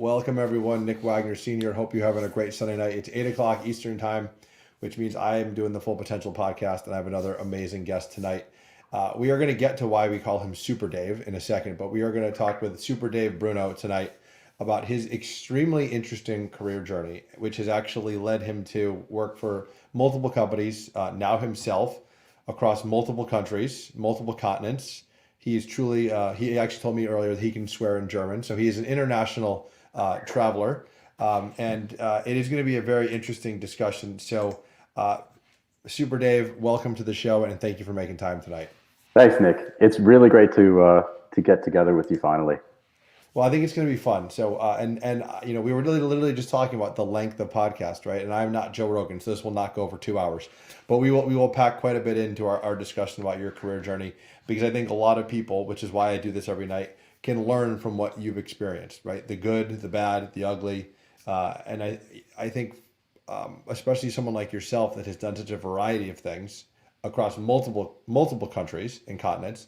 Welcome everyone. Nick Wagner Sr. Hope you're having a great Sunday night. It's 8 o'clock Eastern time, which means I am doing the Full Potential podcast, and I have another amazing guest tonight. We are going to get to why we call him Super Dave in a second, but we are going to talk with SuperDave Bruno tonight about his extremely interesting career journey, which has actually led him to work for multiple companies, now himself, across multiple countries, multiple continents. He is truly, he actually told me earlier that he can swear in German. So he is an international traveler. And it is going to be a very interesting discussion. So, Super Dave, welcome to the show and thank you for making time tonight. Thanks, Nick. It's really great to get together with you finally. Well, I think it's going to be fun. So, we were literally just talking about the length of podcast, right? And I'm not Joe Rogan, so this will not go over 2 hours. But we will pack quite a bit into our discussion about your career journey, because I think a lot of people, which is why I do this every night, can learn from what you've experienced, right? The good, the bad, the ugly, and I think especially someone like yourself that has done such a variety of things across multiple countries and continents.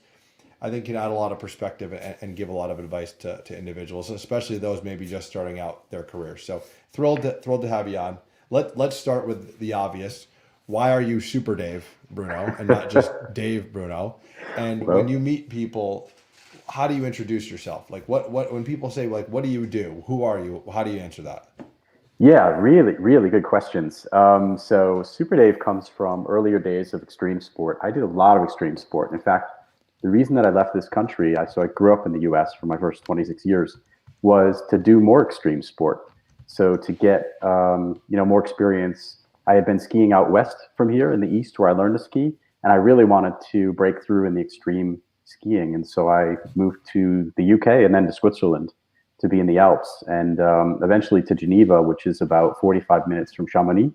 I think can add a lot of perspective and give a lot of advice to individuals, especially those maybe just starting out their careers. So thrilled to have you on. Let's start with the obvious. Why are you Super Dave Bruno and not just Dave Bruno? And Well, when you meet people, how do you introduce yourself? Like what when people say like what do you do? Who are you? How do you answer that? yeah, really, really good questions. So Super Dave comes from earlier days of extreme sport. I did a lot of extreme sport. In fact, the reason that I left this country, so I grew up in the US for my first 26 years, was to do more extreme sport. So to get more experience. I had been skiing out west from here in the east where I learned to ski, and I really wanted to break through in the extreme skiing. And so I moved to the UK and then to Switzerland to be in the Alps, and eventually to Geneva, which is about 45 minutes from Chamonix,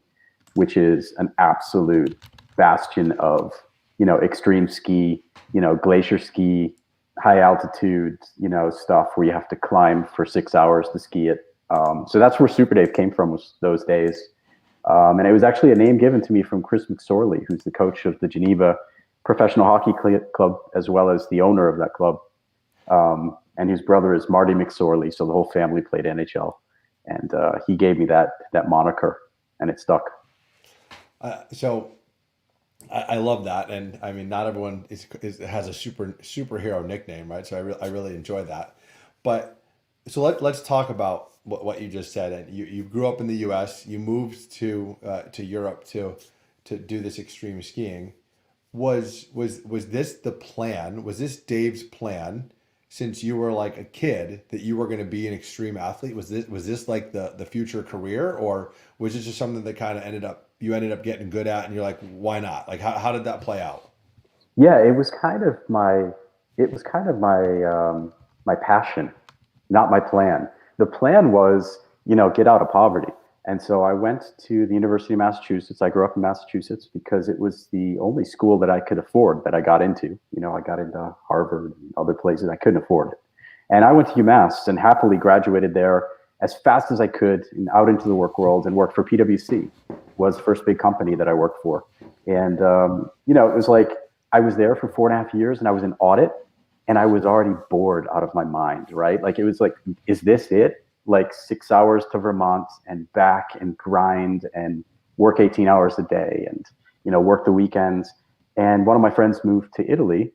which is an absolute bastion of extreme ski, glacier ski, high altitude, stuff where you have to climb for 6 hours to ski it. So that's where Super Dave came from, was those days. And it was actually a name given to me from Chris McSorley, who's the coach of the Geneva Professional Hockey Club, as well as the owner of that club. And his brother is Marty McSorley, so the whole family played NHL. And he gave me that moniker, and it stuck. So I love that, and I mean, not everyone has a superhero nickname, right? So I really enjoy that. But so let's talk about what you just said. And you grew up in the U.S. You moved to Europe to do this extreme skiing. Was this the plan? Was this Dave's plan since you were like a kid that you were going to be an extreme athlete? Was this like the future career, or was it just something that kind of ended up getting good at, and you're like, why not? Like, how did that play out? Yeah, it was kind of my my passion, not my plan. The plan was, get out of poverty. And so I went to the University of Massachusetts. I grew up in Massachusetts because it was the only school that I could afford that I got into. I got into Harvard and other places. I couldn't afford it. And I went to UMass and happily graduated there as fast as I could and out into the work world, and worked for PwC, was the first big company that I worked for. And, it was like I was there for 4.5 years and I was in audit, and I was already bored out of my mind, right? Like, it was like, is this it? Like 6 hours to Vermont and back and grind and work 18 hours a day and, work the weekends. And one of my friends moved to Italy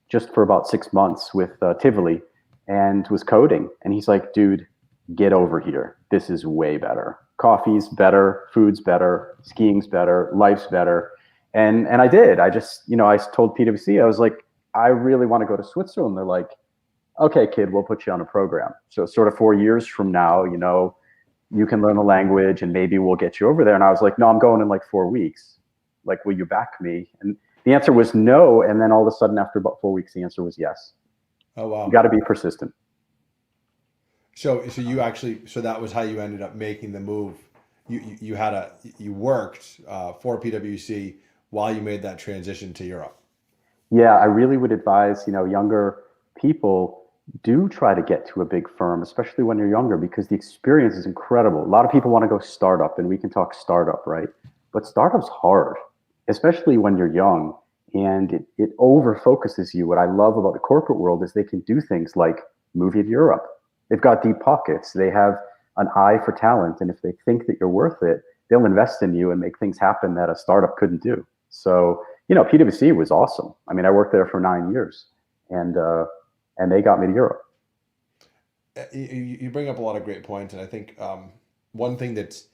just for about 6 months with Tivoli, and was coding. And he's like, dude, get over here. This is way better. Coffee's better, food's better, skiing's better, life's better. And I did. I just, I told PwC, I was like, I really want to go to Switzerland. They're like, okay, kid, we'll put you on a program. So sort of 4 years from now, you can learn the language and maybe we'll get you over there. And I was like, no, I'm going in like 4 weeks. Like, will you back me? And the answer was no. And then all of a sudden, after about 4 weeks, the answer was yes. Oh You wow. got to be persistent. So that was how you ended up making the move. You worked for PwC while you made that transition to Europe. Yeah, I really would advise, younger people, do try to get to a big firm, especially when you're younger, because the experience is incredible. A lot of people want to go startup, and we can talk startup, right? But startup's hard, especially when you're young, and it over focuses you. What I love about the corporate world is they can do things like move you to Europe. They've got deep pockets. They have an eye for talent. And if they think that you're worth it, they'll invest in you and make things happen that a startup couldn't do. So, PwC was awesome. I mean, I worked there for 9 years, and they got me to Europe. You bring up a lot of great points, and I think one thing that's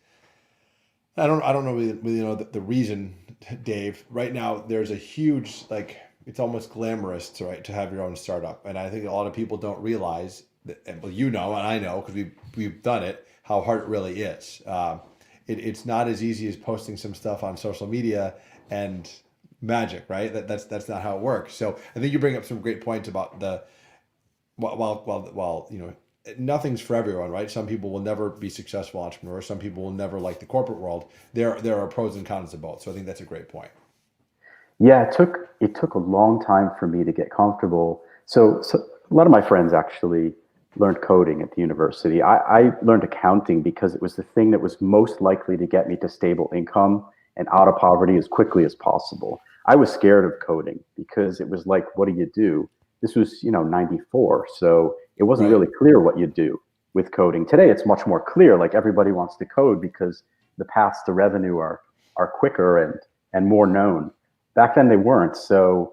I don't know really know the reason, Dave. Right now, there's a huge it's almost glamorous to have your own startup, and I think a lot of people don't realize that. And well, and I know because we've done it, how hard it really is. It's not as easy as posting some stuff on social media and magic, right? That's not how it works. So I think you bring up some great points about the while nothing's for everyone, right? Some people will never be successful entrepreneurs. Some people will never like the corporate world. There are pros and cons to both. So I think that's a great point. Yeah, it took a long time for me to get comfortable. So a lot of my friends actually learned coding at the university. I learned accounting because it was the thing that was most likely to get me to stable income and out of poverty as quickly as possible. I was scared of coding because it was like, what do you do? This was, 94. So it wasn't Right. really clear what you do with coding. Today, it's much more clear. Like everybody wants to code because the paths to revenue are quicker and more known. Back then they weren't. So,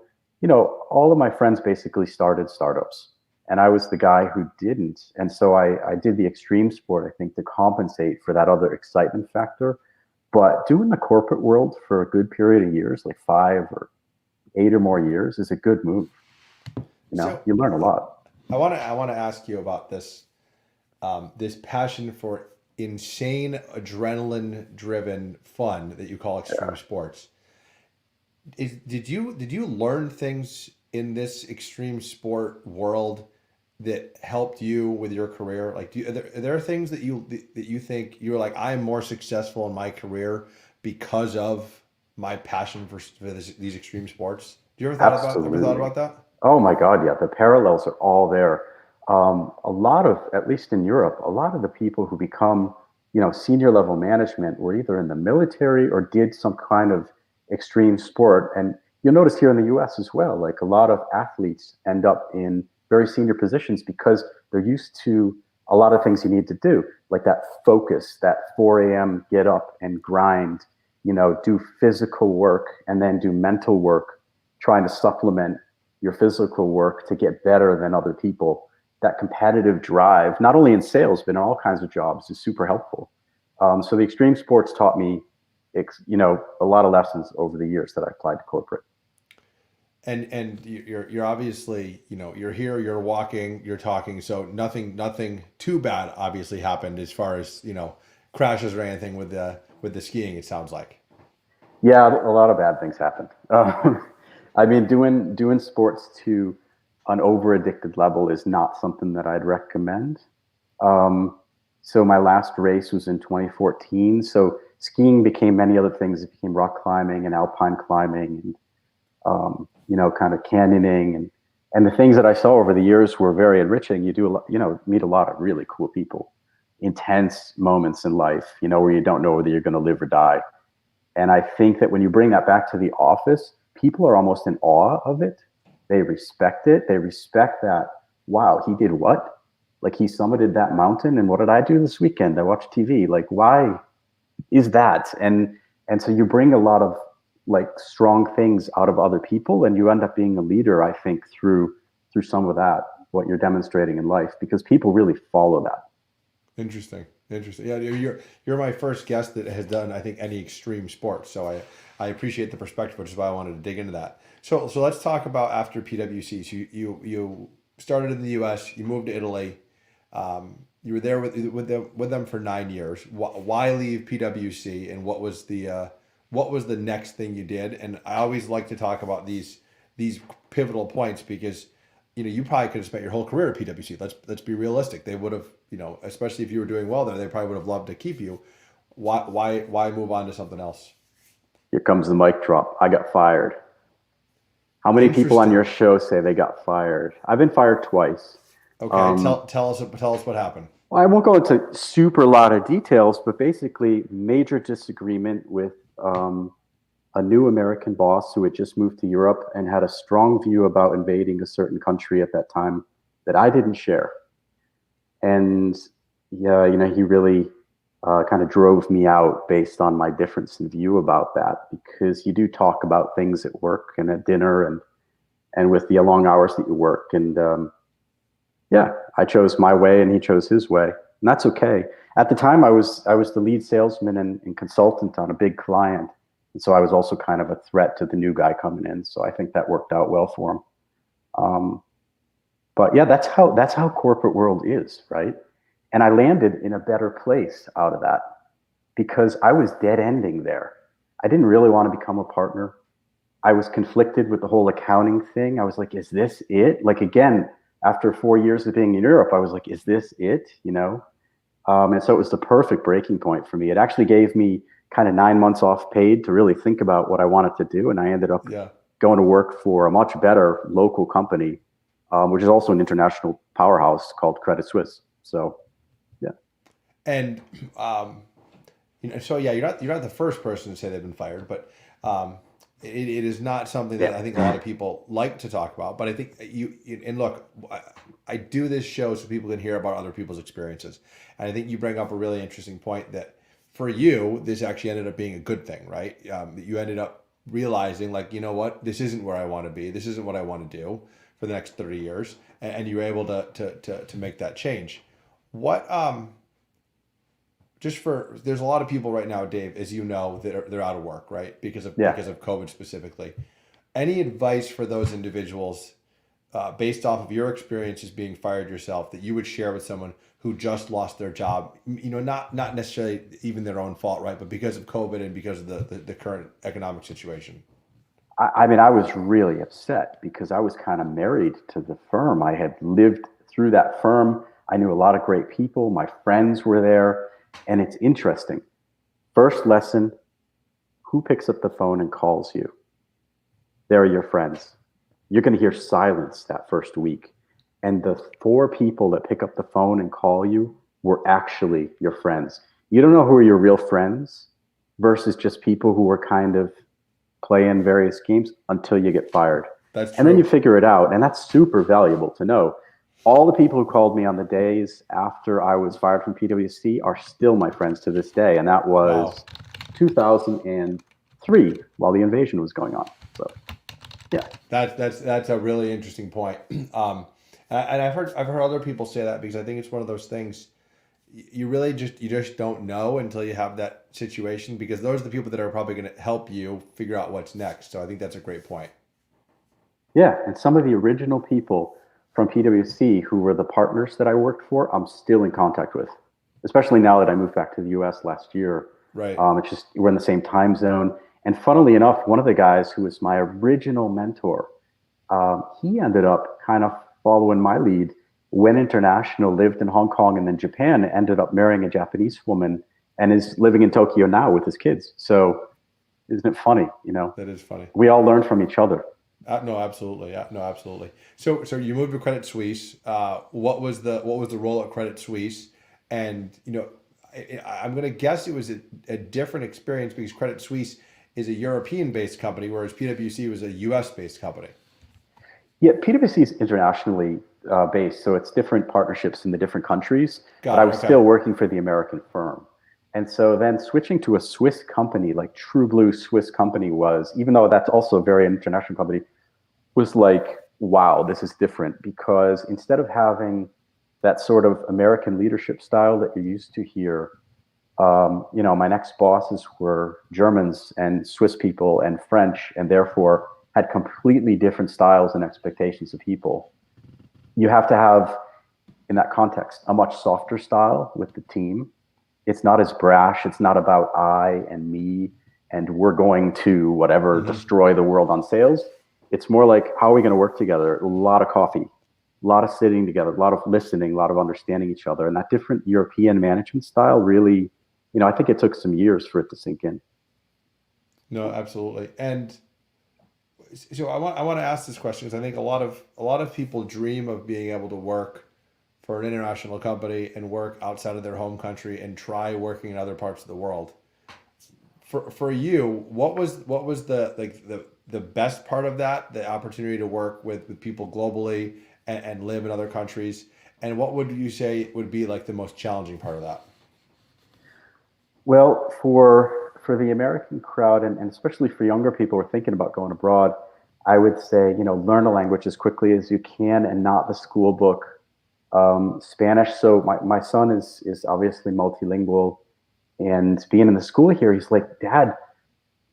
all of my friends basically started startups, and I was the guy who didn't. And so I did the extreme sport, I think, to compensate for that other excitement factor. But doing the corporate world for a good period of years, like 5 or 8 or more years, is a good move. So You learn a lot. I want to ask you about this passion for insane adrenaline driven fun that you call extreme sports. Did you learn things in this extreme sport world that helped you with your career? Like, are there things that you think you're like, I'm more successful in my career because of my passion for these extreme sports? Do you ever thought Absolutely. about that? Oh my God, yeah. The parallels are all there. A lot of, at least in Europe, a lot of the people who become, senior level management were either in the military or did some kind of extreme sport. And you'll notice here in the US as well, like a lot of athletes end up in very senior positions because they're used to a lot of things you need to do, like that focus, that 4 a.m. get up and grind, do physical work and then do mental work, trying to supplement your physical work to get better than other people. That competitive drive, not only in sales, but in all kinds of jobs, is super helpful. So the extreme sports taught me, a lot of lessons over the years that I applied to corporate. And you're obviously, you're here, you're walking, you're talking, so nothing too bad obviously happened as far as crashes or anything with the skiing, it sounds like. Yeah, a lot of bad things happened. I mean, doing sports to an over addicted level is not something that I'd recommend. Um, so my last race was in 2014. So skiing became many other things. It became rock climbing and alpine climbing, and kind of canyoning, and the things that I saw over the years were very enriching. You do a lot, meet a lot of really cool people, intense moments in life, where you don't know whether you're going to live or die. And I think that when you bring that back to the office, people are almost in awe of it. They respect it. They respect that. Wow, he did what? Like he summited that mountain. And what did I do this weekend? I watched TV. Like, why is that? And so you bring a lot of like strong things out of other people, and you end up being a leader, I think, through some of that, what you're demonstrating in life, because people really follow that. Interesting. Interesting. Yeah, you're my first guest that has done, I think, any extreme sport. So I appreciate the perspective, which is why I wanted to dig into that. So let's talk about after PwC. So you started in the U.S. You moved to Italy. You were there with them for 9 years. Why leave PwC, and what was the next thing you did? And I always like to talk about these pivotal points because you probably could have spent your whole career at PwC. Let's be realistic. They would have, especially if you were doing well there, they probably would have loved to keep you. Why move on to something else? Here comes the mic drop. I got fired. How many people on your Interesting. show say they got fired? I've been fired twice. Okay, Um, tell us what happened. I won't go into super lot of details, but basically, major disagreement with a new American boss who had just moved to Europe and had a strong view about invading a certain country at that time that I didn't share. And, yeah, he really kind of drove me out based on my difference in view about that, because you do talk about things at work and at dinner and with the long hours that you work. And yeah, I chose my way and he chose his way, and that's okay. At the time, I was the lead salesman and consultant on a big client, and so I was also kind of a threat to the new guy coming in. So I think that worked out well for him. Um, but yeah, that's how corporate world is, right? And I landed in a better place out of that because I was dead ending there. I didn't really want to become a partner. I was conflicted with the whole accounting thing. I was like, is this it? Like, again, after 4 years of being in Europe, I was like, is this it? And so it was the perfect breaking point for me. It actually gave me kind of 9 months off paid to really think about what I wanted to do. And I ended up Yeah. going to work for a much better local company, which is also an international powerhouse called Credit Suisse. So, yeah. And so yeah, you're not the first person to say they've been fired, but it is not something that I think a lot of people like to talk about. But I think and look, I do this show so people can hear about other people's experiences, and I think you bring up a really interesting point that for you, this actually ended up being a good thing, right? That you ended up realizing, like, you know what, this isn't where I want to be. This isn't what I want to do for the next 30 years, and you were able to make that change. What just for there's a lot of people right now, Dave, as you know, that they're out of work, right? Yeah. Because of COVID specifically. Any advice for those individuals, based off of your experiences being fired yourself, that you would share with someone who just lost their job? Not necessarily even their own fault, right? But because of COVID and because of the current economic situation. I mean, I was really upset because I was kind of married to the firm. I had lived through that firm. I knew a lot of great people. My friends were there. And it's interesting. First lesson: who picks up the phone and calls you? They're your friends. You're going to hear silence that first week. And the four people that pick up the phone and call you were actually your friends. You don't know who are your real friends versus just people who were kind of playing various games until you get fired. That's And then you true. figure it out. And that's super valuable to know. All the people who called me on the days after I was fired from PwC are still my friends to this day. And that Wow. was 2003 while the invasion was going on. So, yeah. That's a really interesting point. And I've heard other people say that because I think it's one of those things you just don't know until you have that situation, because those are the people that are probably going to help you figure out what's next. So I think that's a great point. Yeah. And some of the original people from PwC who were the partners that I worked for, I'm still in contact with, especially now that I moved back to the US last year. Right. It's just we're in the same time zone. And funnily enough, one of the guys who was my original mentor, he ended up kind of following my lead, went international, lived in Hong Kong and then Japan, ended up marrying a Japanese woman, and is living in Tokyo now with his kids. So isn't it funny? That is funny. We all learn from each other. No, absolutely. Yeah, no, absolutely. So you moved to Credit Suisse. What was the role at Credit Suisse? And I'm going to guess it was a different experience because Credit Suisse is a European based company, whereas PwC was a US based company. Yeah, PwC is internationally based, so it's different partnerships in the different countries. But Got I it. was Okay. still working for the American firm, and so then switching to a Swiss company, like true blue Swiss company, was, even though that's also a very international company, was like, wow, this is different, because instead of having that sort of American leadership style that you're used to here, my next bosses were Germans and Swiss people and French, and therefore had completely different styles and expectations of people. You have to have, in that context, a much softer style with the team. It's not as brash. It's not about I and me and we're going to whatever Hmm. destroy the world on sales. It's more like, how are we going to work together? A lot of coffee, a lot of sitting together, a lot of listening, a lot of understanding each other. And that different European management style really, I think it took some years for it to sink in. No, absolutely. And so I want to ask this question because I think a lot of people dream of being able to work for an international company and work outside of their home country and try working in other parts of the world. For you, what was the best part of that, the opportunity to work with people globally and live in other countries, And what would you say would be like the most challenging part of that? Well, for the American crowd, and especially for younger people who are thinking about going abroad, I would say, learn a language as quickly as you can and not the school book. Spanish. So my son is obviously multilingual, and being in the school here, he's like, Dad,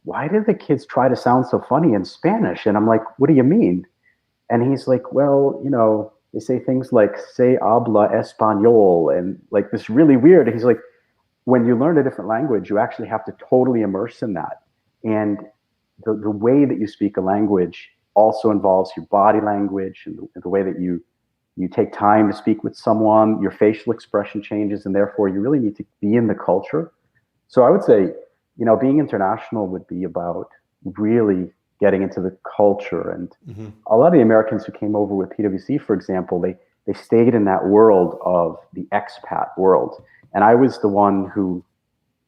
why do the kids try to sound so funny in Spanish? And I'm like, what do you mean? And he's like, well, they say things like se habla español and like this really weird. He's like, when you learn a different language, you actually have to totally immerse in that. And the way that you speak a language also involves your body language and the way that you take time to speak with someone, your facial expression changes, and therefore you really need to be in the culture. So I would say, being international would be about really getting into the culture. And Mm-hmm. a lot of the Americans who came over with PwC, for example, they stayed in that world of the expat world. And I was the one who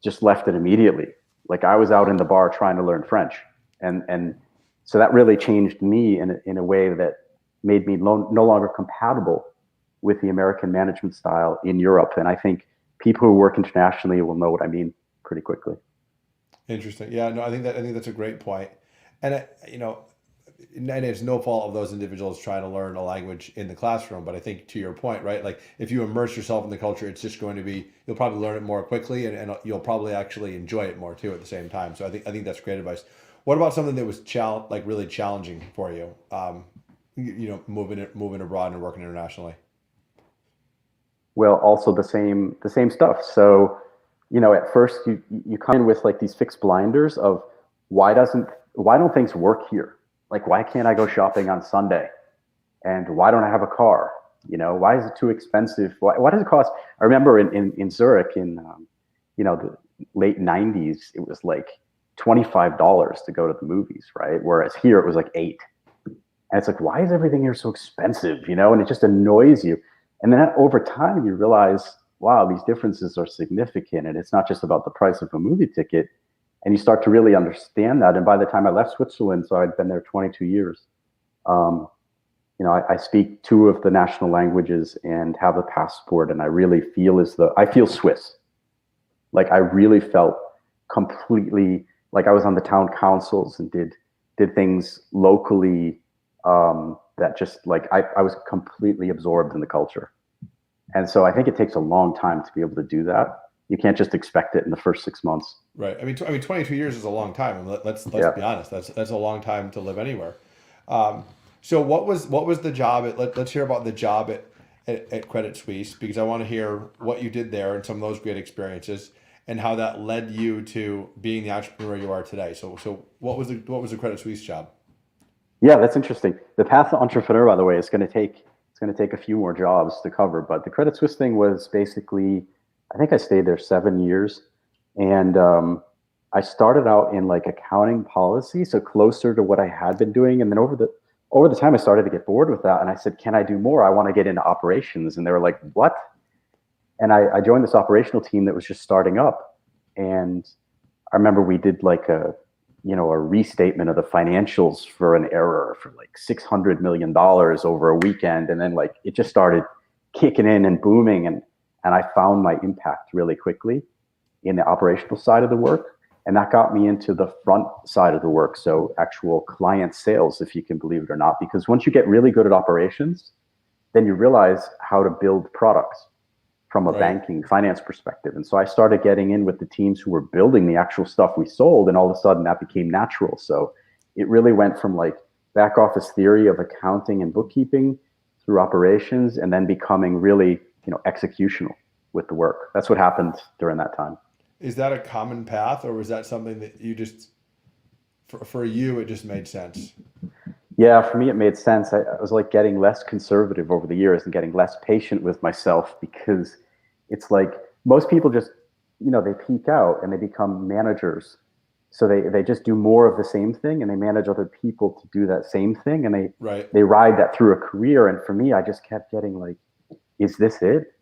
just left it immediately. Like I was out in the bar trying to learn French. And so that really changed me in a way that made me no longer compatible with the American management style in Europe. And I think people who work internationally will know what I mean pretty quickly. Interesting. Yeah, no, I think that's a great point. And and it's no fault of those individuals trying to learn a language in the classroom, but I think to your point, right? Like if you immerse yourself in the culture, it's just going to be you'll probably learn it more quickly, and you'll probably actually enjoy it more too at the same time. So I think that's great advice. What about something that was like really challenging for you? Moving abroad and working internationally. Well, also the same stuff. So, at first you come in with like these fixed blinders of why don't things work here? Like why can't I go shopping on Sunday? And why don't I have a car? Why is it too expensive? Why does it cost? I remember in Zurich in the late '90s, it was like $25 to go to the movies, right? Whereas here it was like eight. And it's like, why is everything here so expensive? And it just annoys you. And then over time, you realize, wow, these differences are significant. And it's not just about the price of a movie ticket. And you start to really understand that. And by the time I left Switzerland, so I'd been there 22 years, um, I speak two of the national languages and have a passport. And I really feel I feel Swiss. Like I really felt completely like I was on the town councils and did things locally that just like I was completely absorbed in the culture. And so I think it takes a long time to be able to do that. You can't just expect it in the first 6 months. Right. I mean, 22 years is a long time. And let's Yeah. be honest. That's a long time to live anywhere. Um, so what was the job let's hear about the job at Credit Suisse, because I want to hear what you did there and some of those great experiences and how that led you to being the entrepreneur you are today. So what was the Credit Suisse job? Yeah, that's interesting. The path to entrepreneur, by the way, it's going to take a few more jobs to cover. But the Credit Suisse thing was basically, I think I stayed there 7 years, and I started out in like accounting policy, so closer to what I had been doing. And then over the time, I started to get bored with that, and I said, "Can I do more? I want to get into operations." And they were like, "What?" And I joined this operational team that was just starting up, and I remember we did like a restatement of the financials for an error for like $600 million over a weekend. And then like it just started kicking in and booming. And I found my impact really quickly in the operational side of the work. And that got me into the front side of the work. So actual client sales, if you can believe it or not, because once you get really good at operations, then you realize how to build products from a Right. banking finance perspective. And so I started getting in with the teams who were building the actual stuff we sold, and all of a sudden that became natural. So it really went from like back office theory of accounting and bookkeeping through operations and then becoming really, executional with the work. That's what happened during that time. Is that a common path, or was that something that you just for you it just made sense? Yeah, for me, it made sense. I was like getting less conservative over the years and getting less patient with myself because it's like most people just, they peak out and they become managers. So they just do more of the same thing and they manage other people to do that same thing. And Right. they ride that through a career. And for me, I just kept getting like, is this it?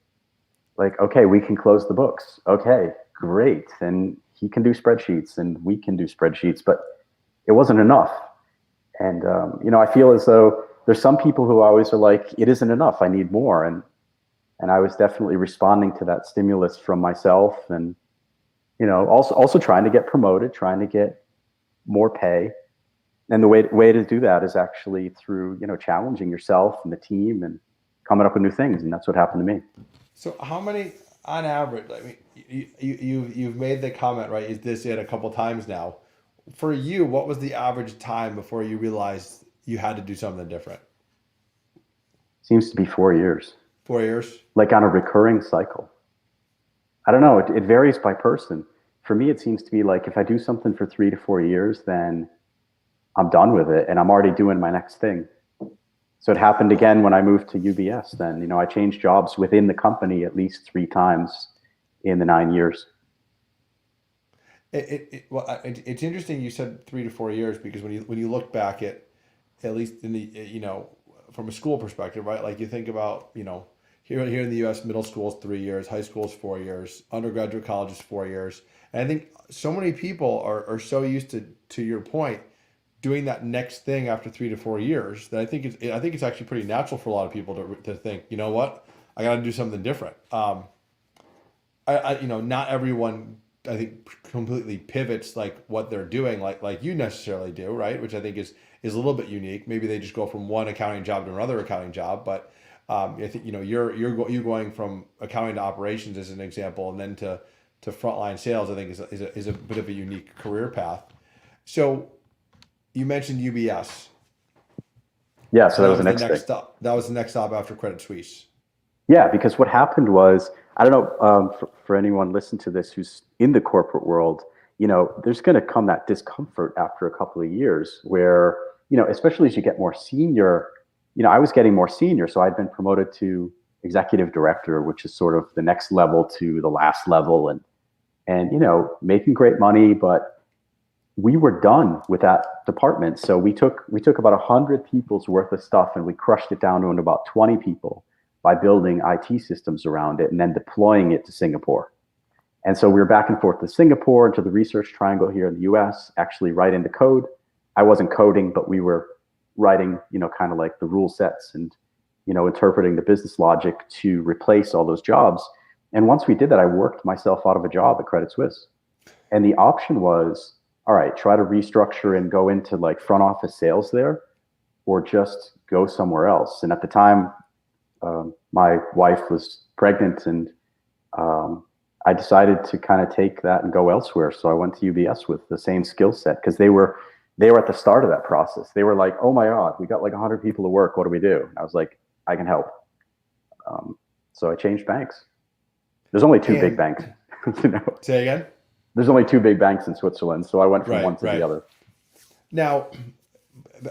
Like, okay, we can close the books. Okay, great. And he can do spreadsheets and we can do spreadsheets, but it wasn't enough. And I feel as though there's some people who always are like, it isn't enough. I need more. And And I was definitely responding to that stimulus from myself, and also trying to get promoted, trying to get more pay. And the way to do that is actually through challenging yourself and the team and coming up with new things. And that's what happened to me. So how many on average? I mean, you've made the comment, right? Is this it a couple times now? For you, what was the average time before you realized you had to do something different? Seems to be 4 years, 4 years. like on a recurring cycle. I don't know. It varies by person. For me, it seems to be like if I do something for 3 to 4 years, then I'm done with it and I'm already doing my next thing. So it happened again when I moved to UBS. Then, I changed jobs within the company at least 3 times in the 9 years. It's interesting you said 3 to 4 years, because when you look back at least in the from a school perspective, right? Like you think about here in the U.S. middle school is 3 years, high school is 4 years, undergraduate college is 4 years, and I think so many people are so used to your point, doing that next thing after 3 to 4 years, that I think it's actually pretty natural for a lot of people to think, you know what, I got to do something different. Not everyone, I think, completely pivots like what they're doing, like you necessarily do, right? Which I think is a little bit unique. Maybe they just go from one accounting job to another accounting job, but I think you're going from accounting to operations as an example, and then to frontline sales. I think is a bit of a unique career path. So you mentioned UBS. Yeah, so So that that was the was the next next thing. stop. That was the next stop after Credit Suisse. Yeah, because what happened was, I don't know, for anyone listening to this who's in the corporate world, there's going to come that discomfort after a couple of years where, especially as you get more senior, I was getting more senior. So I'd been promoted to executive director, which is sort of the next level to the last level, and making great money, but we were done with that department. So we took about 100 people's worth of stuff and we crushed it down to about 20 people by building IT systems around it and then deploying it to Singapore. And so we were back and forth to Singapore and to the research triangle here in the US, actually write into code. I wasn't coding, but we were writing, kind of like the rule sets and, interpreting the business logic to replace all those jobs. And once we did that, I worked myself out of a job at Credit Suisse. And the option was, all right, try to restructure and go into like front office sales there, or just go somewhere else. And at the time, my wife was pregnant, and I decided to kind of take that and go elsewhere. So I went to UBS with the same skill set, because they were at the start of that process. They were like, "Oh my God, we got like 100 people to work. What do we do?" And I was like, "I can help." So I changed banks. There's only two big And banks, say again. There's only two big banks in Switzerland, so I went from one Right, to the right. other. Now,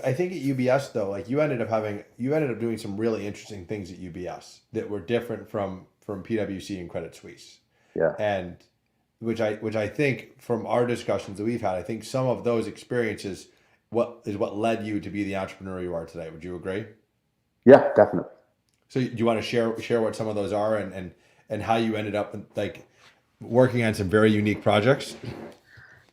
I think at UBS though, like you ended up doing some really interesting things at UBS that were different from PwC and Credit Suisse, Yeah. and which I think from our discussions that we've had, I think some of those experiences what led you to be the entrepreneur you are today. Would you agree? Yeah, definitely. So do you want to share what some of those are, and how you ended up like working on some very unique projects?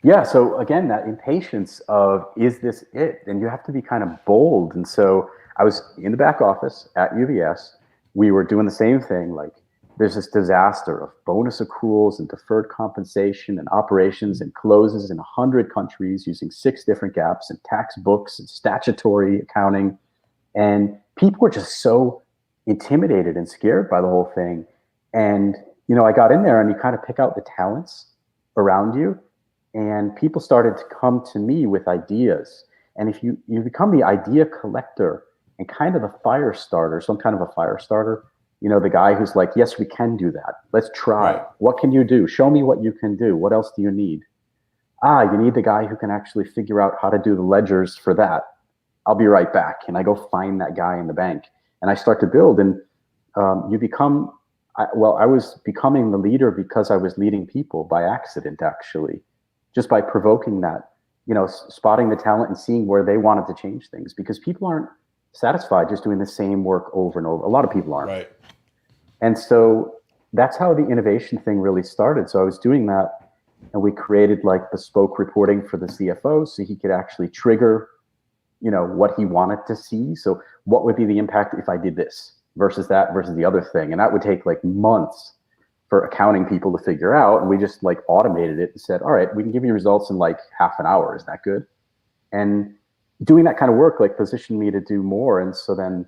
Yeah. So again, that impatience of, is this it? And you have to be kind of bold. And so I was in the back office at UBS. We were doing the same thing. Like, there's this disaster of bonus accruals and deferred compensation and operations and closes in 100 countries using 6 different gaps and tax books and statutory accounting. And people were just so intimidated and scared by the whole thing. And, I got in there, and you kind of pick out the talents around you, and people started to come to me with ideas. And if you become the idea collector and kind of the fire starter, some kind of a fire starter, the guy who's like, yes, we can do that. Let's try. Right. What can you do? Show me what you can do. What else do you need? You need the guy who can actually figure out how to do the ledgers for that. I'll be right back. And I go find that guy in the bank, and I start to build. And you become, I was becoming the leader because I was leading people by accident, actually, just by provoking that, spotting the talent and seeing where they wanted to change things, because people aren't satisfied just doing the same work over and over. A lot of people aren't. Right. And so that's how the innovation thing really started. So I was doing that, and we created like bespoke reporting for the CFO so he could actually trigger, what he wanted to see. So what would be the impact if I did this? versus the other thing. And that would take like months for accounting people to figure out. And we just like automated it and said, all right, we can give you results in like half an hour. Is that good? And doing that kind of work like positioned me to do more. And so then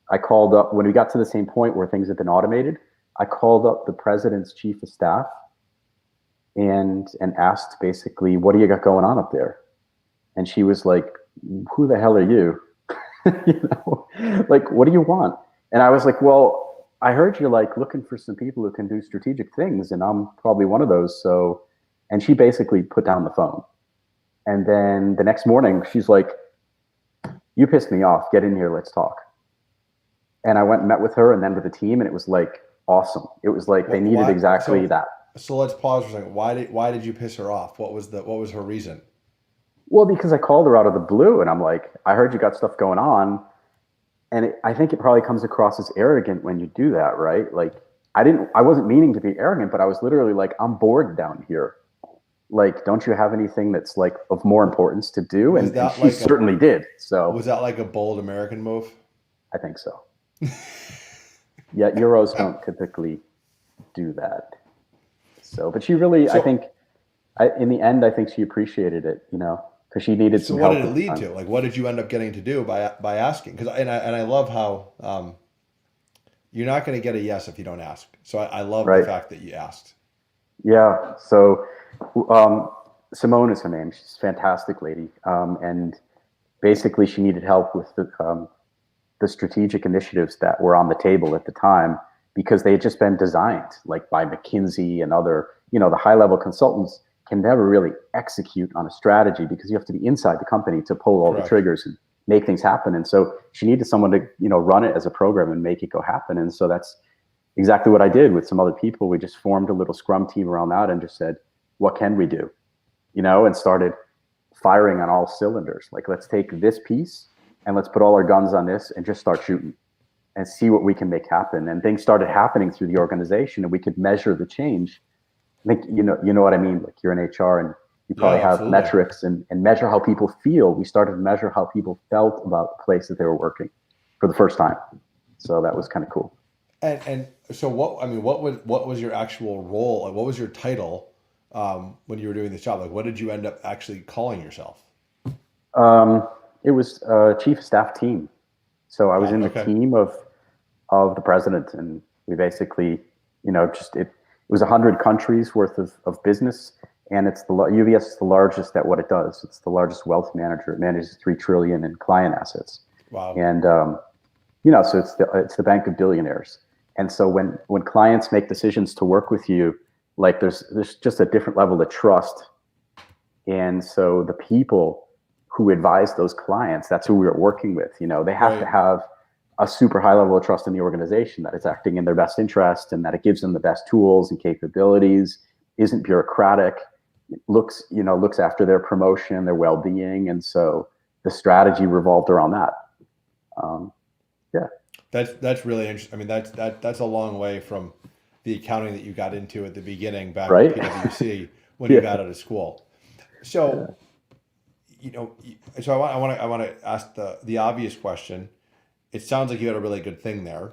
I called up, when we got to the same point where things had been automated, I called up the president's chief of staff and asked basically, what do you got going on up there? And she was like, who the hell are you? You know, like, what do you want? And I was like, well, I heard you're like looking for some people who can do strategic things, and I'm probably one of those. So, and she basically put down the phone. And then the next morning, she's like, you pissed me off. Get in here. Let's talk. And I went and met with her and then with the team, and it was like awesome. It was like they needed exactly that. So let's pause for a second. Why did you piss her off? What was her reason? Well, because I called her out of the blue, and I'm like, I heard you got stuff going on. And I think it probably comes across as arrogant when you do that, right? Like, I wasn't meaning to be arrogant, but I was literally like, I'm bored down here. Like, don't you have anything that's like of more importance to do? And she certainly did. So was that like a bold American move? I think so. Yeah, Euros don't typically do that. So, but she really, I think, in the end, I think she appreciated it, you know, because she needed some help. So what did it lead to? Like, what did you end up getting to do by asking? Because I love how you're not going to get a yes if you don't ask. So I love the fact that you asked. Yeah. So Simone is her name. She's a fantastic lady, and basically she needed help with the strategic initiatives that were on the table at the time, because they had just been designed like by McKinsey and other, you know, the high level consultants can never really execute on a strategy because you have to be inside the company to pull all the triggers and make things happen. And so she needed someone to, you know, run it as a program and make it go happen. And so that's exactly what I did with some other people. We just formed a little scrum team around that and just said, what can we do? You know, and started firing on all cylinders. Like, let's take this piece and let's put all our guns on this and just start shooting and see what we can make happen. And things started happening through the organization, and we could measure the change. I think, you know what I mean? Like, you're in HR and you probably have metrics and measure how people feel. We started to measure how people felt about the place that they were working for the first time. So that was kind of cool. And so what was your actual role? Like, what was your title when you were doing this job? Like, what did you end up actually calling yourself? It was chief of staff team. So I was in the team of the president, and we basically, you know, just it was 100 countries worth of business, and it's UBS is the largest at what it does. It's the largest wealth manager. It manages $3 trillion in client assets. Wow. And you know, so it's the bank of billionaires. And so when clients make decisions to work with you, like there's just a different level of trust. And so the people who advise those clients, that's who we were working with. You know, they have to have a super high level of trust in the organization, that it's acting in their best interest and that it gives them the best tools and capabilities, isn't bureaucratic, looks after their promotion, their well-being. And so the strategy revolved around that. Yeah. That's really interesting. I mean, that's a long way from the accounting that you got into at the beginning back at PwC when you got out of school. So, you know, so I want to ask the obvious question. It sounds like you had a really good thing there.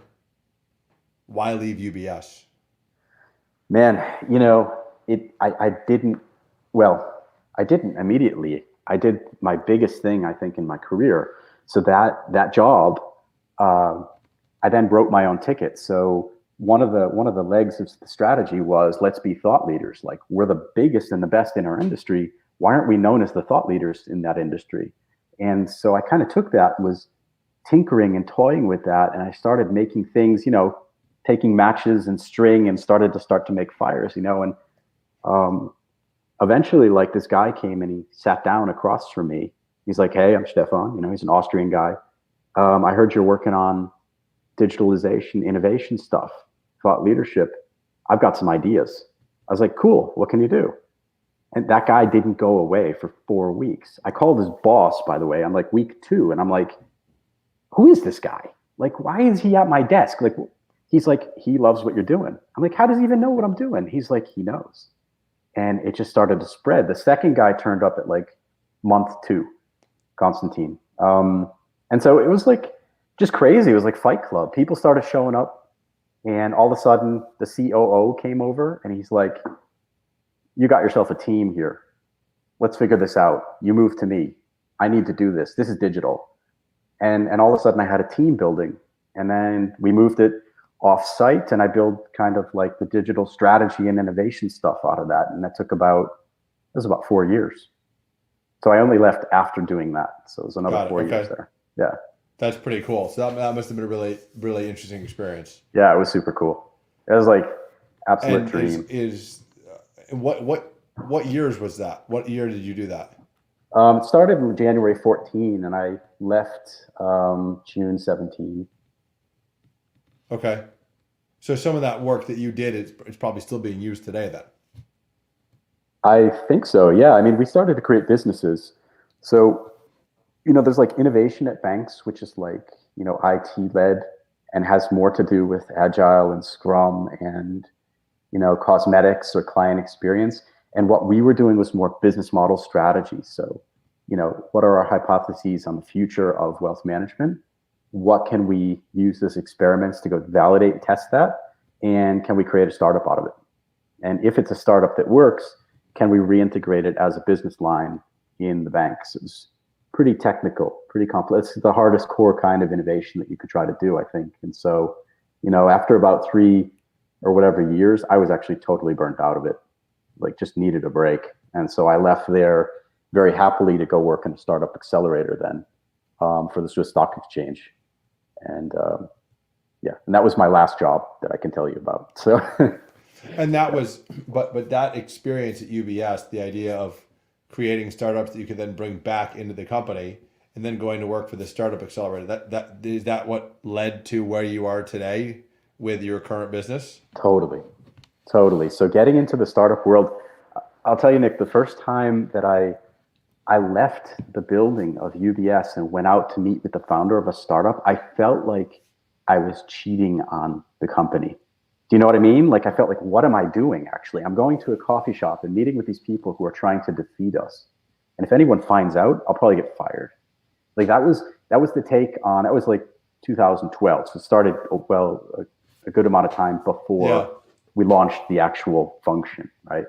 Why leave UBS? Man, you know, I didn't immediately. I did my biggest thing, I think, in my career. So that job, I then wrote my own ticket. So one of the legs of the strategy was, let's be thought leaders. Like, we're the biggest and the best in our industry. Why aren't we known as the thought leaders in that industry? And so I kind of took that, was tinkering and toying with that. And I started making things, you know, taking matches and string and started to make fires, you know. And eventually, like, this guy came and he sat down across from me. He's like, hey, I'm Stefan. You know, he's an Austrian guy. I heard you're working on digitalization, innovation stuff, thought leadership. I've got some ideas. I was like, cool. What can you do? And that guy didn't go away for 4 weeks. I called his boss, by the way. I'm like, week 2. And I'm like, who is this guy? Like, why is he at my desk? Like, he's like, he loves what you're doing. I'm like, how does he even know what I'm doing? He's like, he knows. And it just started to spread. The second guy turned up at like month 2, Constantine. And so it was like just crazy. It was like Fight Club. People started showing up, and all of a sudden the COO came over and he's like, you got yourself a team here. Let's figure this out. You move to me. I need to do this. This is digital. And all of a sudden I had a team building, and then we moved it off site, and I built kind of like the digital strategy and innovation stuff out of that. And that took about, it was about 4 years. So I only left after doing that. So it was another 4 years there. Yeah. That's pretty cool. So that must have been a really, really interesting experience. Yeah, it was super cool. It was like absolute And dream. What years was that? What year did you do that? It started in January 14, and I left June 17. Okay. So some of that work that you did is probably still being used today then. I think so. Yeah. I mean, we started to create businesses. So, there's like innovation at banks, which is like, IT led and has more to do with agile and scrum and, cosmetics or client experience. And what we were doing was more business model strategy. So, what are our hypotheses on the future of wealth management? What can we use as experiments to go validate and test that? And can we create a startup out of it? And if it's a startup that works, can we reintegrate it as a business line in the banks? It was pretty technical, pretty complex. It's the hardest core kind of innovation that you could try to do, I think. And so, after about 3 or whatever years, I was actually totally burnt out of it, like just needed a break. And so I left there very happily to go work in a startup accelerator then for the Swiss Stock Exchange. And and that was my last job that I can tell you about. So, and that was, but that experience at UBS, the idea of creating startups that you could then bring back into the company and then going to work for the startup accelerator, that is that what led to where you are today with your current business? Totally. So getting into the startup world, I'll tell you, Nick, the first time that I left the building of UBS and went out to meet with the founder of a startup, I felt like I was cheating on the company. Do you know what I mean? Like I felt like, what am I doing actually? I'm going to a coffee shop and meeting with these people who are trying to defeat us. And if anyone finds out, I'll probably get fired. Like that was the take on, that was like 2012. So it started, a good amount of time before we launched the actual function, right?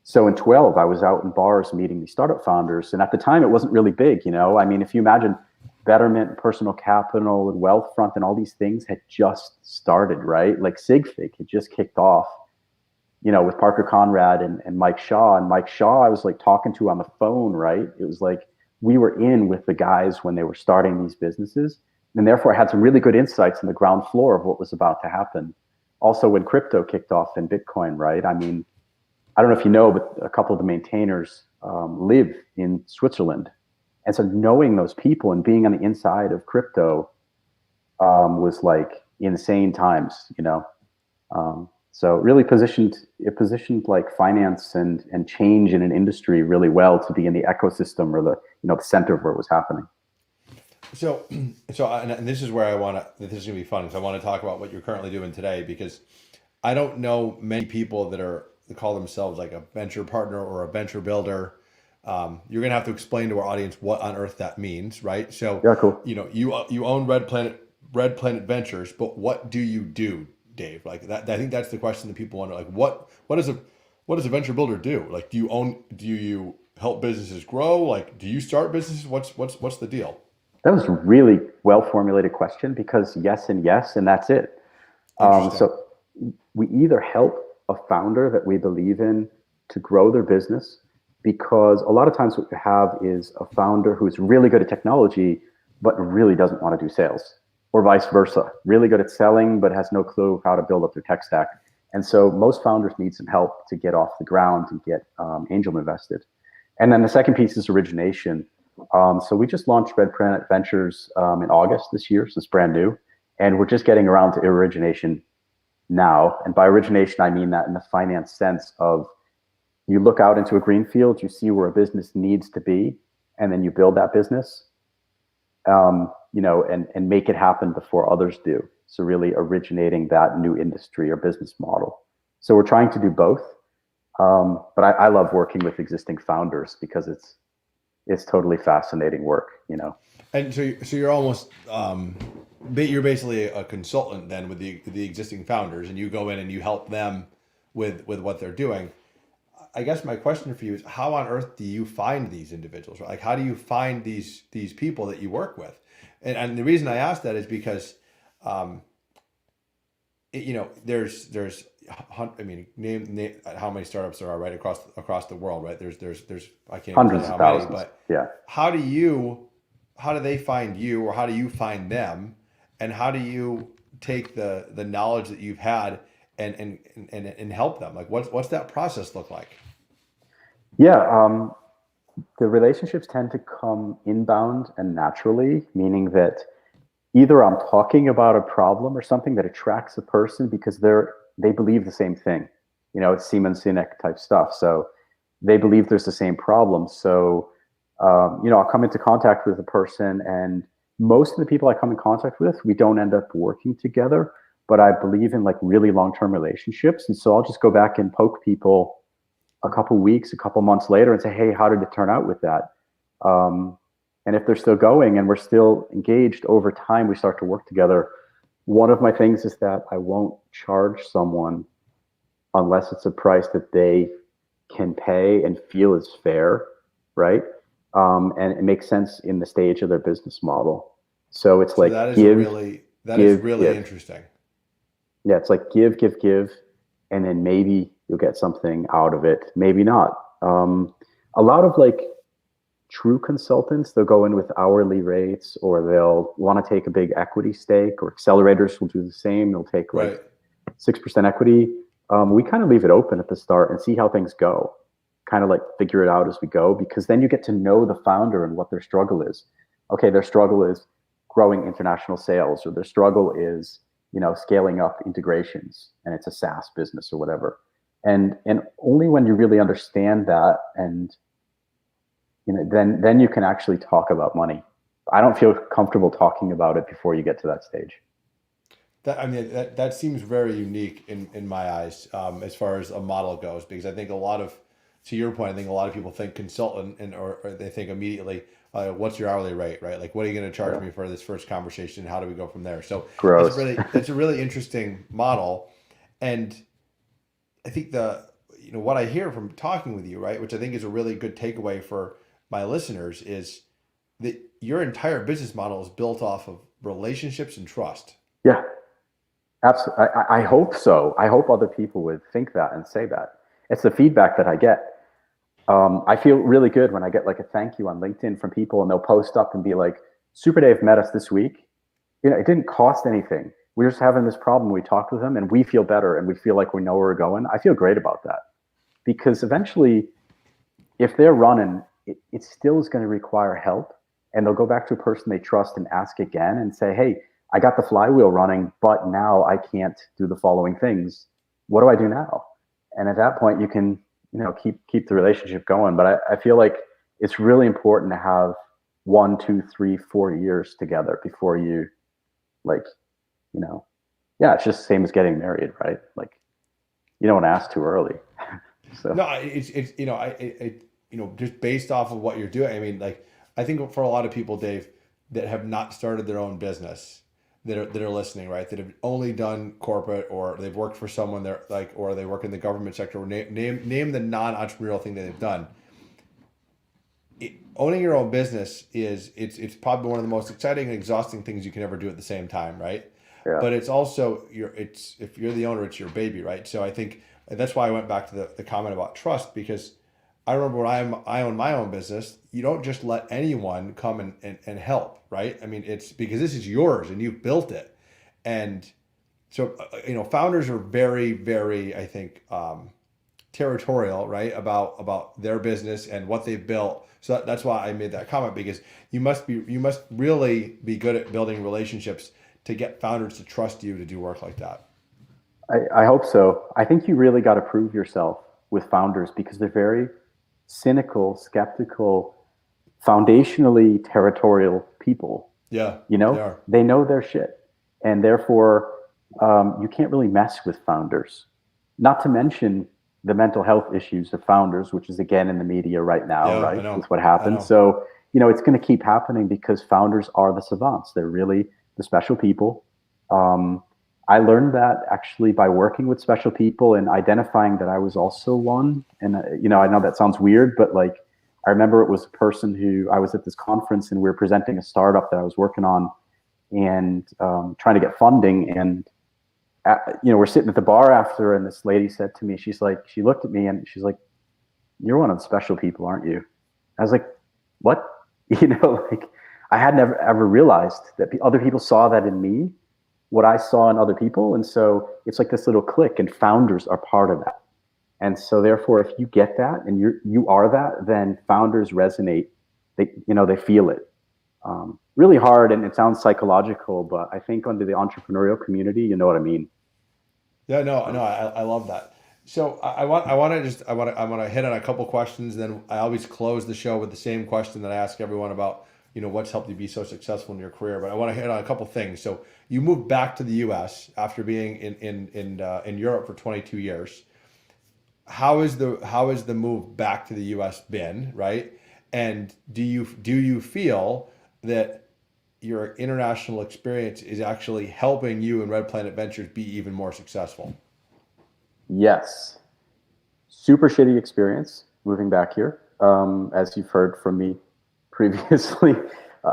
So in 12, I was out in bars meeting these startup founders. And at the time, it wasn't really big, I mean, if you imagine Betterment, Personal Capital, and Wealthfront, and all these things had just started, right? Like SigFig had just kicked off, with Parker Conrad and Mike Shaw. And Mike Shaw, I was like talking to on the phone, right? It was like we were in with the guys when they were starting these businesses. And therefore, I had some really good insights on the ground floor of what was about to happen. Also, when crypto kicked off and Bitcoin, right? I mean, I don't know if you know, but a couple of the maintainers live in Switzerland. And so knowing those people and being on the inside of crypto was like insane times, so it really positioned like finance and change in an industry really well to be in the ecosystem or the center of where it was happening. So and this is where this is gonna be fun because I want to talk about what you're currently doing today, because I don't know many people that call themselves like a venture partner or a venture builder. You're gonna have to explain to our audience what on earth that means, right? So yeah, cool. You own Red Planet Ventures, but what do you do, Dave? Like that, I think that's the question that people wonder. Like what does a venture builder do? Like do you help businesses grow? Like do you start businesses? What's the deal? That was a really well formulated question, because yes, and that's it. So we either help a founder that we believe in to grow their business, because a lot of times what you have is a founder who's really good at technology, but really doesn't want to do sales, or vice versa. Really good at selling, but has no clue how to build up their tech stack. And so most founders need some help to get off the ground and get angel invested. And then the second piece is origination. So we just launched Red Planet Ventures in August this year, so it's brand new. And we're just getting around to origination now. And by origination, I mean that in the finance sense of you look out into a green field, you see where a business needs to be, and then you build that business, and make it happen before others do. So really originating that new industry or business model. So we're trying to do both. But I love working with existing founders because it's totally fascinating work, And so you're almost you're basically a consultant then with the existing founders, and you go in and you help them with what they're doing. I guess my question for you is, how on earth do you find these individuals? Like, how do you find these people that you work with? And the reason I ask that is because, there's I mean, name how many startups there are right across the world, right? There's I can't even tell Hundreds you of how many, thousands. but Yeah. how do they find you, or how do you find them, and how do you take the knowledge that you've had and help them? Like, what's that process look like? Yeah. The relationships tend to come inbound and naturally, meaning that either I'm talking about a problem or something that attracts a person because they believe the same thing. It's Simon Sinek type stuff. So they believe there's the same problem. So I'll come into contact with a person, and most of the people I come in contact with, we don't end up working together. But I believe in like really long-term relationships, and so I'll just go back and poke people a couple weeks, a couple months later, and say, "Hey, how did it turn out with that?" Um, and if they're still going and we're still engaged over time, we start to work together. One of my things is that I won't charge someone unless it's a price that they can pay and feel is fair, right? And it makes sense in the stage of their business model. So it's So like that is give, really give. interesting. Yeah, it's like give, and then maybe you'll get something out of it, maybe not. A lot of like true consultants, they'll go in with hourly rates, or they'll want to take a big equity stake, or accelerators will do the same. They'll take like Right. 6% equity. We kind of leave it open at the start and see how things go, kind of like figure it out as we go, because then you get to know the founder and what their struggle is. Okay, their struggle is growing international sales, or their struggle is, scaling up integrations, and it's a SaaS business or whatever. And only when you really understand that, and then you can actually talk about money. I don't feel comfortable talking about it before you get to that stage. That seems very unique in my eyes, as far as a model goes, because I think to your point, I think a lot of people think consultant, or they think immediately, what's your hourly rate, right? Like, what are you going to charge Yeah. me for this first conversation? How do we go from there? So Gross. it's a really interesting model, and I think what I hear from talking with you, right, which I think is a really good takeaway for my listeners, is that your entire business model is built off of relationships and trust. Yeah, absolutely. I hope so. I hope other people would think that and say that. It's the feedback that I get. I feel really good when I get like a thank you on LinkedIn from people, and they'll post up and be like, "Super Dave met us this week. It didn't cost anything. We're just having this problem. We talked with them, and we feel better, and we feel like we know where we're going." I feel great about that, because eventually, if they're running, it still is going to require help, and they'll go back to a person they trust and ask again and say, "Hey, I got the flywheel running, but now I can't do the following things. What do I do now?" And at that point, you can keep the relationship going. But I feel like it's really important to have 1, 2, 3, 4 years together before you, like, yeah, it's just the same as getting married, right? Like, you don't want to ask too early. So No, it's just based off of what you're doing. I mean, like, I think for a lot of people, Dave, that have not started their own business, that are listening, right, that have only done corporate, or they've worked for someone, they're like, or they work in the government sector, or name the non-entrepreneurial thing that they've done. Owning your own business it's probably one of the most exciting and exhausting things you can ever do at the same time, right? yeah, But it's also if you're the owner, it's your baby, right? So I think that's why I went back to the comment about trust, because I remember when I own my own business, you don't just let anyone come and help, right? I mean, it's because this is yours and you've built it. And so, founders are very, very, I think, territorial, right, about their business and what they've built. So that's why I made that comment, because you must really be good at building relationships to get founders to trust you to do work like that. I hope so. I think you really got to prove yourself with founders, because they're very cynical, skeptical, foundationally territorial people. Yeah, You they know, are. they know their shit, and therefore you can't really mess with founders. Not to mention the mental health issues of founders, which is again in the media right now, Yeah, I right? know. With what I happened. know. So, it's going to keep happening because founders are the savants. They're really the special people. I learned that actually by working with special people and identifying that I was also one. And, I know that sounds weird, but like, I remember it was a person who I was at this conference and we were presenting a startup that I was working on and trying to get funding. And, we're sitting at the bar after, and this lady said to me, she looked at me and she's like, "You're one of the special people, aren't you?" I was like, "What?" Like I had never ever realized that other people saw that in me, what I saw in other people. And so it's like this little click, and founders are part of that. And so therefore, if you get that and you are that, then founders resonate. They feel it. Really hard, and it sounds psychological, but I think under the entrepreneurial community, you know what I mean. Yeah, no, I love that. So I want to hit on a couple questions. Then I always close the show with the same question that I ask everyone about, what's helped you be so successful in your career. But I want to hit on a couple things. So you moved back to the U.S. after being in Europe for 22 years. How is the move back to the U.S. been, right? And do you feel that your international experience is actually helping you and Red Planet Ventures be even more successful? Yes. Super shitty experience moving back here. As you've heard from me previously,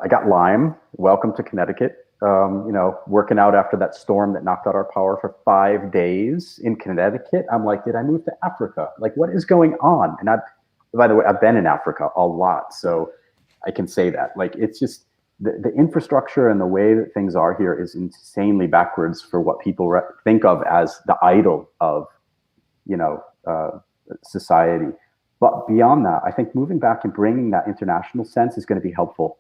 I got Lyme. Welcome to Connecticut. Working out after that storm that knocked out our power for 5 days in Connecticut. I'm like, did I move to Africa? Like, what is going on? And by the way, I've been in Africa a lot, so I can say that. Like, it's just the infrastructure and the way that things are here is insanely backwards for what people think of as the idol of, society. But beyond that, I think moving back and bringing that international sense is going to be helpful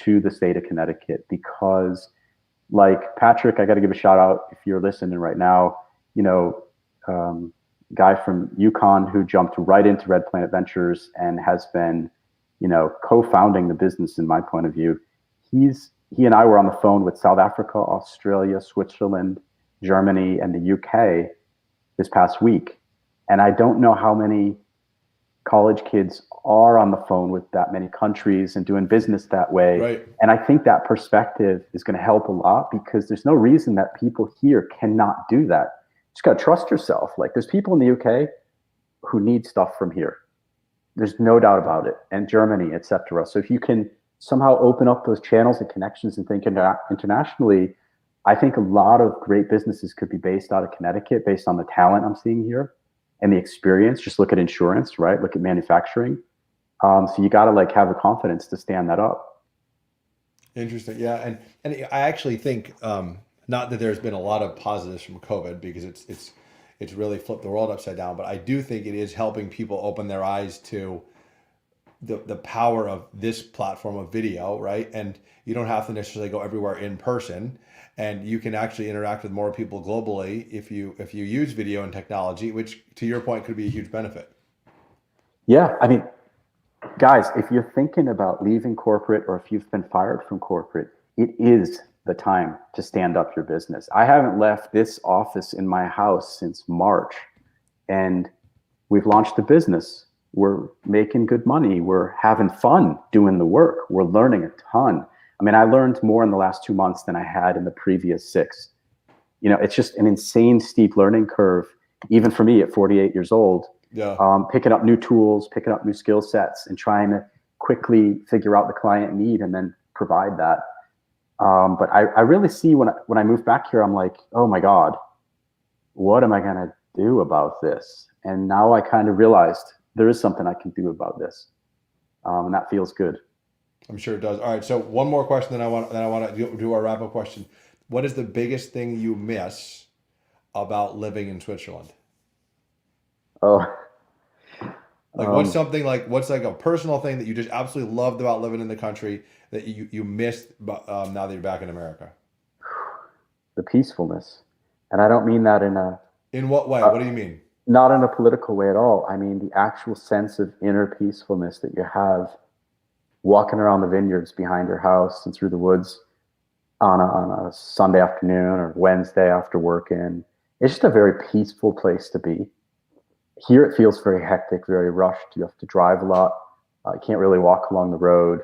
to the state of Connecticut, because like Patrick, I got to give a shout out if you're listening right now, guy from Yukon who jumped right into Red Planet Ventures and has been, co-founding the business in my point of view. He and I were on the phone with South Africa, Australia, Switzerland, Germany, and the UK this past week. And I don't know how many college kids are on the phone with that many countries and doing business that way. Right. And I think that perspective is going to help a lot, because there's no reason that people here cannot do that. You just got to trust yourself. Like, there's people in the UK who need stuff from here. There's no doubt about it. And Germany, etc. So if you can somehow open up those channels and connections and think internationally, I think a lot of great businesses could be based out of Connecticut based on the talent I'm seeing here and the experience. Just look at insurance, right? Look at manufacturing. So you got to have the confidence to stand that up. Interesting. Yeah. And I actually think, not that there's been a lot of positives from COVID, because it's really flipped the world upside down, but I do think it is helping people open their eyes to the power of this platform of video, right? And you don't have to necessarily go everywhere in person, and you can actually interact with more people globally if you use video and technology, which to your point could be a huge benefit. Yeah. I mean, guys, if you're thinking about leaving corporate, or if you've been fired from corporate, it is the time to stand up your business. I haven't left this office in my house since March, and we've launched a business. We're making good money. We're having fun doing the work. We're learning a ton. I mean, I learned more in the last 2 months than I had in the previous 6. It's just an insane steep learning curve, even for me at 48 years old. Yeah. Picking up new tools, picking up new skill sets, and trying to quickly figure out the client need and then provide that. But I really see when I move back here, I'm like, oh my God, what am I going to do about this? And now I kind of realized there is something I can do about this. And that feels good. I'm sure it does. All right. So one more question, then I want to do our wrap up question. What is the biggest thing you miss about living in Switzerland? Oh, what's like a personal thing that you just absolutely loved about living in the country that you missed now that you're back in America? The peacefulness. And I don't mean that in what way? What do you mean? Not in a political way at all. I mean the actual sense of inner peacefulness that you have walking around the vineyards behind your house and through the woods on a Sunday afternoon or Wednesday after working. It's just a very peaceful place to be. Here it feels very hectic, very rushed. You have to drive a lot. You can't really walk along the road.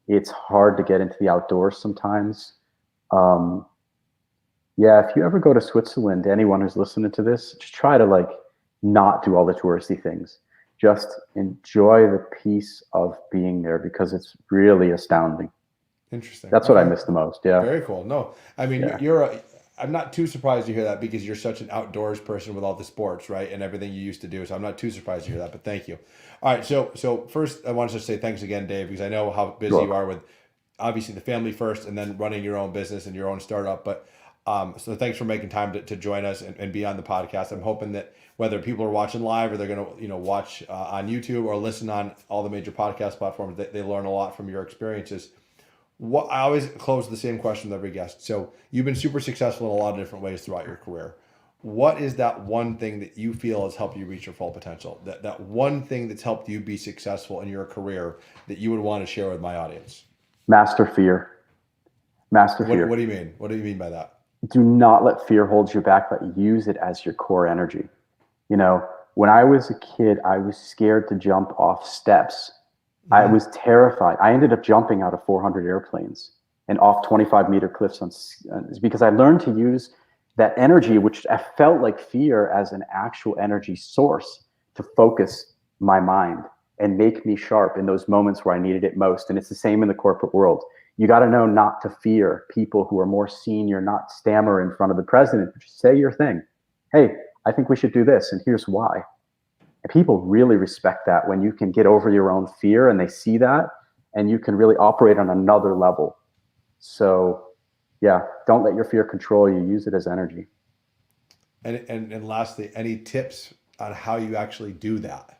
It's hard to get into the outdoors sometimes. Um, yeah, if you ever go to Switzerland, anyone who's listening to this, just try to like not do all the touristy things. Just enjoy the peace of being there because it's really astounding. Interesting. That's what I Okay. miss the most. Yeah. Very cool. No, I mean, Yeah. I'm not too surprised to hear that because you're such an outdoors person with all the sports, right? And everything you used to do. So I'm not too surprised to hear that, but thank you. All right. So first I want to just say thanks again, Dave, because I know how busy You're you welcome. are with obviously the family first and then running your own business and your own startup. But so thanks for making time to join us and be on the podcast. I'm hoping that whether people are watching live or they're going to, watch on YouTube or listen on all the major podcast platforms, they learn a lot from your experiences. What I always close with the same question with every guest. So you've been super successful in a lot of different ways throughout your career. What is that one thing that you feel has helped you reach your full potential? That one thing that's helped you be successful in your career that you would want to share with my audience? Master fear. Master What fear. do you mean? What do you mean by that? Do not let fear hold you back, but use it as your core energy. You know, when I was a kid, I was scared to jump off steps. I Mm-hmm. was terrified. I ended up jumping out of 400 airplanes and off 25-meter cliffs because I learned to use that energy, which I felt like fear, as an actual energy source to focus my mind and make me sharp in those moments where I needed it most. And it's the same in the corporate world. You got to know not to fear people who are more senior, not stammer in front of the president, but just say your thing. Hey, I think we should do this, and here's why. And people really respect that when you can get over your own fear and they see that, and you can really operate on another level. So, yeah, don't let your fear control you. Use it as energy. And lastly, any tips on how you actually do that?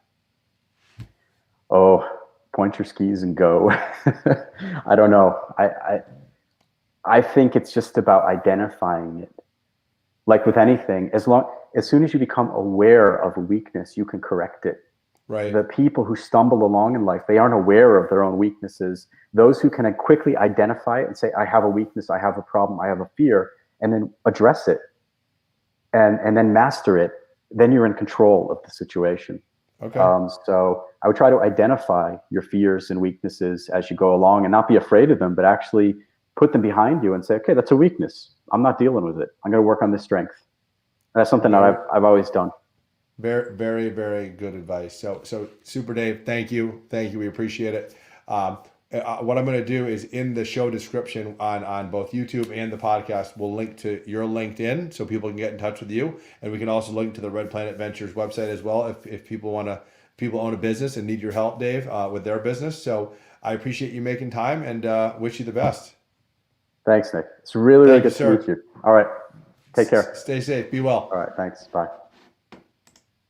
Oh, point your skis and go. I don't know. I think it's just about identifying it. Like with anything, as soon as you become aware of a weakness, you can correct it. Right. The people who stumble along in life, they aren't aware of their own weaknesses. Those who can quickly identify it and say, I have a weakness, I have a problem, I have a fear, and then address it and then master it, then you're in control of the situation. Okay. So I would try to identify your fears and weaknesses as you go along and not be afraid of them, but actually put them behind you and say, okay, that's a weakness. I'm not dealing with it. I'm going to work on this strength. And that's something that Very, I've always done. very, very, very good advice. So Super Dave, thank you. Thank you. We appreciate it. What I'm going to do is in the show description on both YouTube and the podcast, we'll link to your LinkedIn so people can get in touch with you. And we can also link to the Red Planet Ventures website as well if people people own a business and need your help, Dave, with their business. So I appreciate you making time and wish you the best. Thanks, Nick. It's really, really Thank you, good to meet sir. you. All right. Take care. Stay safe. Be well. All right. Thanks. Bye.